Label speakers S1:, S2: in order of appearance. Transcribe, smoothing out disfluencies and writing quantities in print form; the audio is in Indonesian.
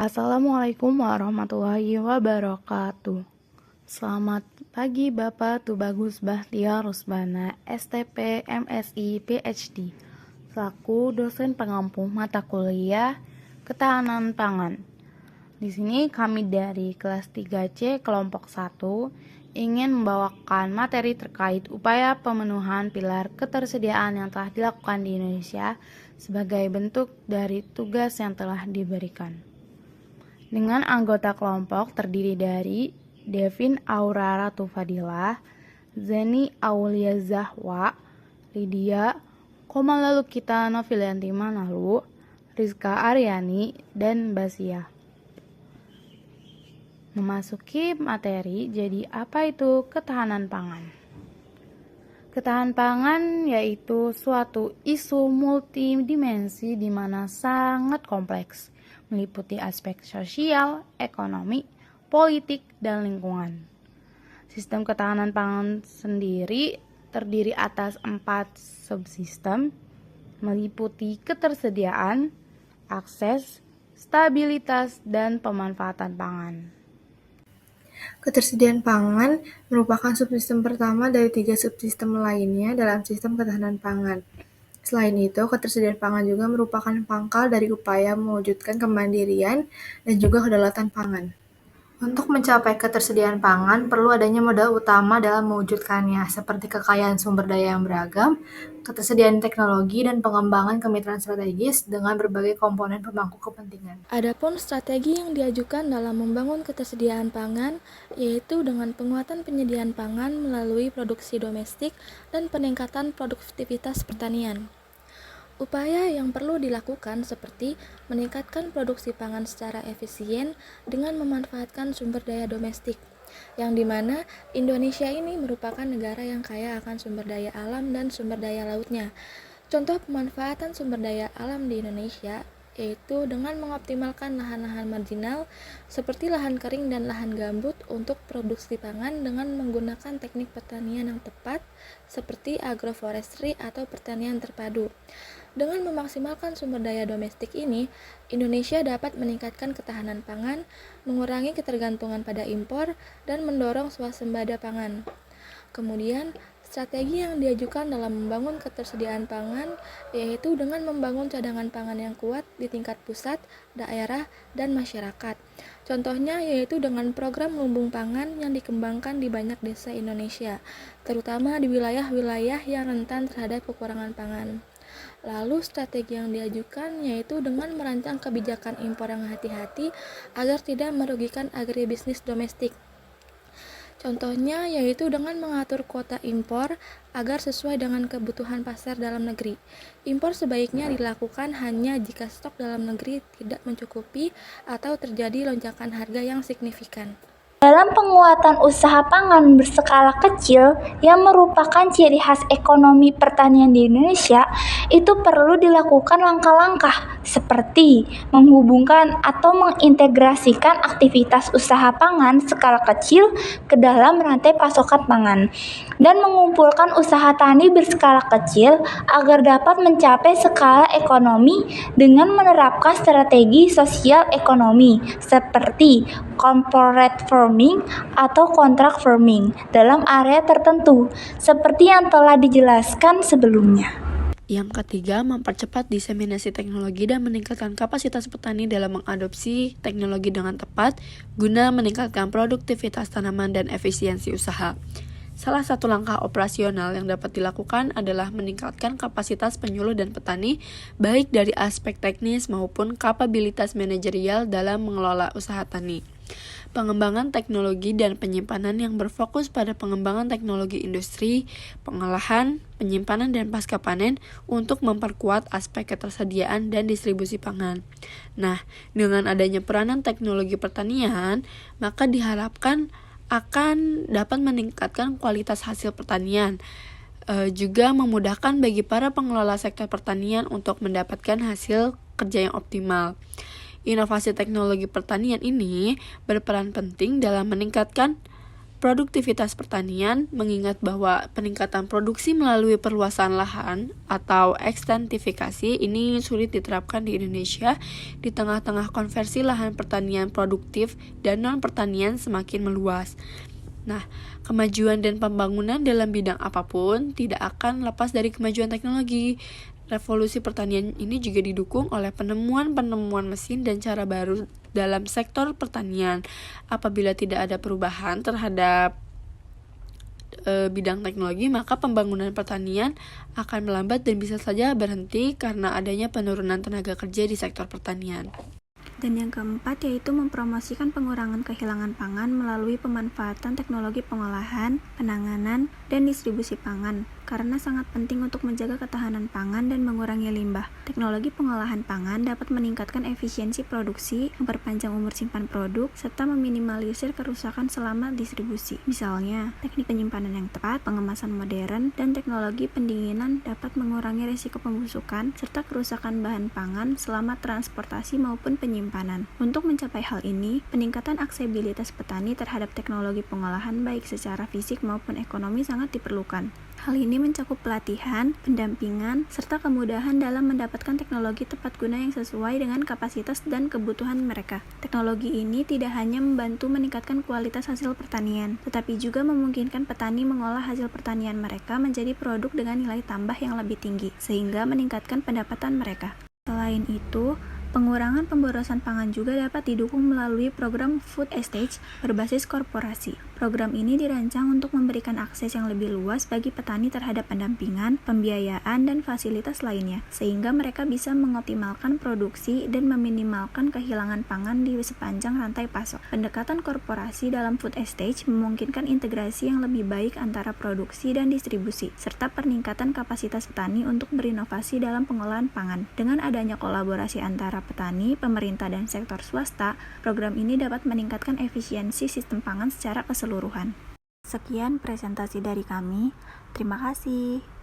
S1: Assalamualaikum warahmatullahi wabarakatuh. Selamat pagi Bapak Tubagus Bahtiar Rusbana, STP, MSI, PhD, selaku dosen pengampu mata kuliah Ketahanan Pangan. Di sini kami dari kelas 3C kelompok 1 ingin membawakan materi terkait upaya pemenuhan pilar ketersediaan yang telah dilakukan di Indonesia sebagai bentuk dari tugas yang telah diberikan. Dengan anggota kelompok terdiri dari Devin Aurara Tufadilah, Zeni Aulia Zahwa, Lydia Komalulukita Novilianti Manalu, Rizka Aryani, dan Basia. Memasuki materi, jadi apa itu ketahanan pangan? Ketahanan pangan yaitu suatu isu multidimensi di mana sangat kompleks, meliputi aspek sosial, ekonomi, politik, dan lingkungan. Sistem ketahanan pangan sendiri terdiri atas 4 subsistem, meliputi ketersediaan, akses, stabilitas, dan pemanfaatan pangan.
S2: Ketersediaan pangan merupakan subsistem pertama dari 3 subsistem lainnya dalam sistem ketahanan pangan. Selain itu, ketersediaan pangan juga merupakan pangkal dari upaya mewujudkan kemandirian dan juga kedaulatan pangan. Untuk mencapai ketersediaan pangan, perlu adanya modal utama dalam mewujudkannya, seperti kekayaan sumber daya yang beragam, ketersediaan teknologi, dan pengembangan kemitraan strategis dengan berbagai komponen pemangku kepentingan.
S3: Adapun strategi yang diajukan dalam membangun ketersediaan pangan, yaitu dengan penguatan penyediaan pangan melalui produksi domestik dan peningkatan produktivitas pertanian. Upaya yang perlu dilakukan seperti meningkatkan produksi pangan secara efisien dengan memanfaatkan sumber daya domestik, yang dimana Indonesia ini merupakan negara yang kaya akan sumber daya alam dan sumber daya lautnya. Contoh pemanfaatan sumber daya alam di Indonesia yaitu dengan mengoptimalkan lahan-lahan marginal seperti lahan kering dan lahan gambut untuk produksi pangan dengan menggunakan teknik pertanian yang tepat seperti agroforestry atau pertanian terpadu. Dengan memaksimalkan sumber daya domestik ini, Indonesia dapat meningkatkan ketahanan pangan, mengurangi ketergantungan pada impor, dan mendorong swasembada pangan. Kemudian, strategi yang diajukan dalam membangun ketersediaan pangan yaitu dengan membangun cadangan pangan yang kuat di tingkat pusat, daerah, dan masyarakat. Contohnya yaitu dengan program lumbung pangan yang dikembangkan di banyak desa Indonesia, terutama di wilayah-wilayah yang rentan terhadap kekurangan pangan. Lalu strategi yang diajukan yaitu dengan merancang kebijakan impor yang hati-hati agar tidak merugikan agribisnis domestik. Contohnya yaitu dengan mengatur kuota impor agar sesuai dengan kebutuhan pasar dalam negeri. Impor sebaiknya dilakukan hanya jika stok dalam negeri tidak mencukupi atau terjadi lonjakan harga yang signifikan.
S4: Dalam penguatan usaha pangan berskala kecil yang merupakan ciri khas ekonomi pertanian di Indonesia, itu perlu dilakukan langkah-langkah seperti menghubungkan atau mengintegrasikan aktivitas usaha pangan skala kecil ke dalam rantai pasokan pangan dan mengumpulkan usaha tani berskala kecil agar dapat mencapai skala ekonomi dengan menerapkan strategi sosial ekonomi seperti corporate farming atau contract farming dalam area tertentu, seperti yang telah dijelaskan sebelumnya.
S5: Yang ketiga, mempercepat diseminasi teknologi dan meningkatkan kapasitas petani dalam mengadopsi teknologi dengan tepat guna meningkatkan produktivitas tanaman dan efisiensi usaha. Salah satu langkah operasional yang dapat dilakukan adalah meningkatkan kapasitas penyuluh dan petani, baik dari aspek teknis maupun kapabilitas manajerial dalam mengelola usaha tani. Pengembangan teknologi dan penyimpanan yang berfokus pada pengembangan teknologi industri, pengolahan, penyimpanan, dan pasca panen untuk memperkuat aspek ketersediaan dan distribusi pangan. Nah, dengan adanya peranan teknologi pertanian, maka diharapkan akan dapat meningkatkan kualitas hasil pertanian, juga memudahkan bagi para pengelola sektor pertanian untuk mendapatkan hasil kerja yang optimal. Inovasi teknologi pertanian ini berperan penting dalam meningkatkan produktivitas pertanian, mengingat bahwa peningkatan produksi melalui perluasan lahan atau ekstensifikasi ini sulit diterapkan di Indonesia di tengah-tengah konversi lahan pertanian produktif dan non-pertanian semakin meluas. Nah, kemajuan dan pembangunan dalam bidang apapun tidak akan lepas dari kemajuan teknologi. Revolusi pertanian ini juga didukung oleh penemuan-penemuan mesin dan cara baru dalam sektor pertanian. Apabila tidak ada perubahan terhadap bidang teknologi, maka pembangunan pertanian akan melambat dan bisa saja berhenti karena adanya penurunan tenaga kerja di sektor pertanian.
S6: Dan yang keempat yaitu mempromosikan pengurangan kehilangan pangan melalui pemanfaatan teknologi pengolahan, penanganan, dan distribusi pangan, karena sangat penting untuk menjaga ketahanan pangan dan mengurangi limbah. Teknologi pengolahan pangan dapat meningkatkan efisiensi produksi, memperpanjang umur simpan produk, serta meminimalisir kerusakan selama distribusi. Misalnya, teknik penyimpanan yang tepat, pengemasan modern, dan teknologi pendinginan dapat mengurangi risiko pembusukan serta kerusakan bahan pangan selama transportasi maupun penyimpanan. Untuk mencapai hal ini, peningkatan aksesibilitas petani terhadap teknologi pengolahan baik secara fisik maupun ekonomi sangat diperlukan. Hal ini mencakup pelatihan, pendampingan, serta kemudahan dalam mendapatkan teknologi tepat guna yang sesuai dengan kapasitas dan kebutuhan mereka. Teknologi ini tidak hanya membantu meningkatkan kualitas hasil pertanian, tetapi juga memungkinkan petani mengolah hasil pertanian mereka menjadi produk dengan nilai tambah yang lebih tinggi, sehingga meningkatkan pendapatan mereka. Selain itu, pengurangan pemborosan pangan juga dapat didukung melalui program food estate berbasis korporasi. Program ini dirancang untuk memberikan akses yang lebih luas bagi petani terhadap pendampingan, pembiayaan, dan fasilitas lainnya, sehingga mereka bisa mengoptimalkan produksi dan meminimalkan kehilangan pangan di sepanjang rantai pasok. Pendekatan korporasi dalam food estate memungkinkan integrasi yang lebih baik antara produksi dan distribusi, serta peningkatan kapasitas petani untuk berinovasi dalam pengolahan pangan. Dengan adanya kolaborasi antara petani, pemerintah, dan sektor swasta, program ini dapat meningkatkan efisiensi sistem pangan secara keseluruhan. Sekian presentasi dari kami. Terima kasih.